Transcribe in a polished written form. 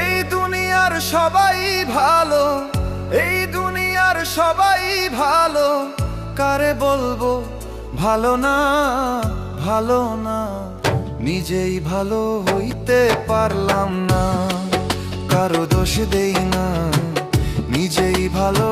এই দুনিয়ার সবাই ভালো, এই দুনিয়ার সবাই ভালো, কারে বলবো ভালো না, ভালো না। নিজেই ভালো হইতে পারলাম না, কারো দোষ দেই না, নিজেই ভালো